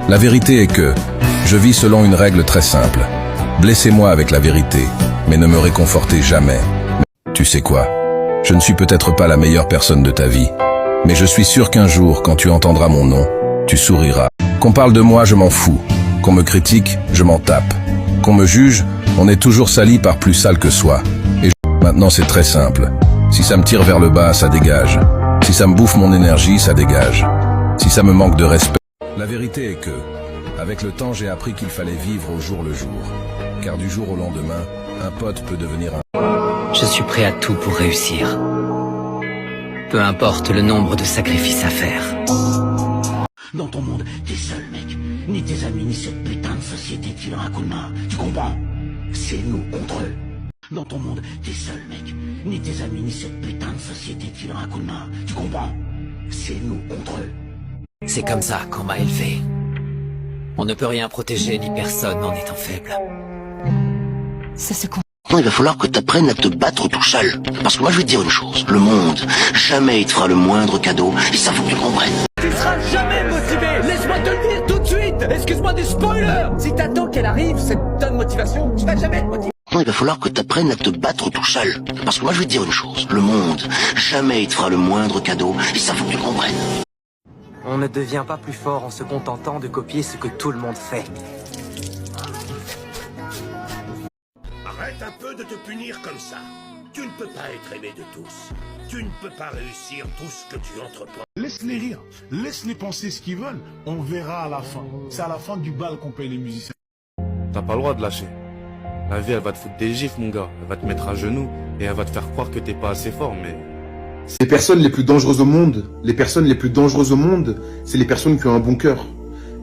La vérité est que je vis selon une règle très simple. Blessez-moi avec la vérité, mais ne me réconfortez jamais. Tu sais quoi? Je ne suis peut-être pas la meilleure personne de ta vie, mais je suis sûr qu'un jour, quand tu entendras mon nom, tu souriras. Qu'on parle de moi, je m'en fous. Qu'on me critique, je m'en tape. Qu'on me juge, on est toujours sali par plus sale que soi. Et maintenant, c'est très simple. Si ça me tire vers le bas, ça dégage. Si ça me bouffe mon énergie, ça dégage. Si ça me manque de respect. La vérité est que, avec le temps, j'ai appris qu'il fallait vivre au jour le jour. Car du jour au lendemain, un pote peut devenir un... Je suis prêt à tout pour réussir. Peu importe le nombre de sacrifices à faire. Dans ton monde, t'es seul, mec. Ni tes amis, ni cette putain de société qui leur a un coup de main. Tu comprends? C'est nous contre eux. Dans ton monde, t'es seul, mec. Ni tes amis, ni cette putain de société qui leur a un coup de main. Tu comprends? C'est nous contre eux. C'est comme ça qu'on m'a élevé. On ne peut rien protéger ni personne en étant faible. Ça se comprend. Non, il va falloir que t'apprennes à te battre tout seul. Parce que moi, je vais te dire une chose. Le monde, jamais il te fera le moindre cadeau. Et ça, faut que tu comprennes. Tu seras jamais motivé. Laisse-moi te le dire tout de suite. Excuse-moi des spoilers. Si t'attends qu'elle arrive, cette tonne de motivation, tu vas jamais être motivé. Non, il va falloir que t'apprennes à te battre tout seul. Parce que moi, je vais te dire une chose. Le monde, jamais il te fera le moindre cadeau. Et ça, faut que tu comprennes. On ne devient pas plus fort en se contentant de copier ce que tout le monde fait. Arrête un peu de te punir comme ça. Tu ne peux pas être aimé de tous. Tu ne peux pas réussir tout ce que tu entreprends. Laisse-les rire, laisse-les penser ce qu'ils veulent. On verra à la fin. C'est à la fin du bal qu'on paye les musiciens. T'as pas le droit de lâcher. La vie, elle va te foutre des gifs, mon gars. Elle va te mettre à genoux et elle va te faire croire que t'es pas assez fort, mais... Les personnes les plus dangereuses au monde, c'est les personnes qui ont un bon cœur.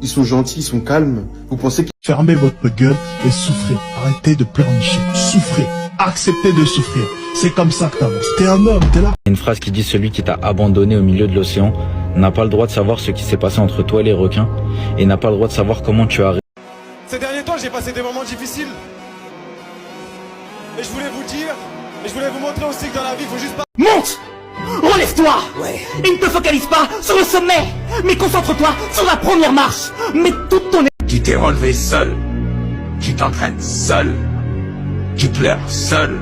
Ils sont gentils, ils sont calmes. Vous pensez que... Fermez votre gueule et souffrez. Arrêtez de pleurnicher. Souffrez. Acceptez de souffrir. C'est comme ça que t'avances. T'es un homme, t'es là. Une phrase qui dit: celui qui t'a abandonné au milieu de l'océan n'a pas le droit de savoir ce qui s'est passé entre toi et les requins et n'a pas le droit de savoir comment tu as... Ces derniers temps, j'ai passé des moments difficiles. Et je voulais vous dire, et je voulais vous montrer aussi que dans la vie, il faut juste pas... Monte! Relève-toi! Ouais. Et ne te focalise pas sur le sommet, mais concentre-toi sur la première marche. Mets toute ton... Tu t'es relevé seul. Tu t'entraînes seul. Tu pleures seul.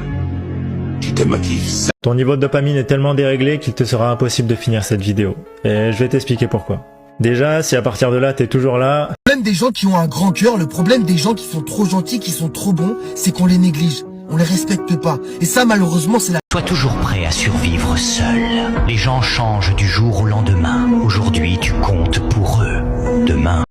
Tu te motives seul. Ton niveau de dopamine est tellement déréglé qu'il te sera impossible de finir cette vidéo. Et je vais t'expliquer pourquoi. Déjà, si à partir de là, t'es toujours là... Le problème des gens qui ont un grand cœur, le problème des gens qui sont trop gentils, qui sont trop bons, c'est qu'on les néglige. On les respecte pas. Et ça, malheureusement, c'est la... Sois toujours prêt à survivre seul. Les gens changent du jour au lendemain. Aujourd'hui, tu comptes pour eux. Demain...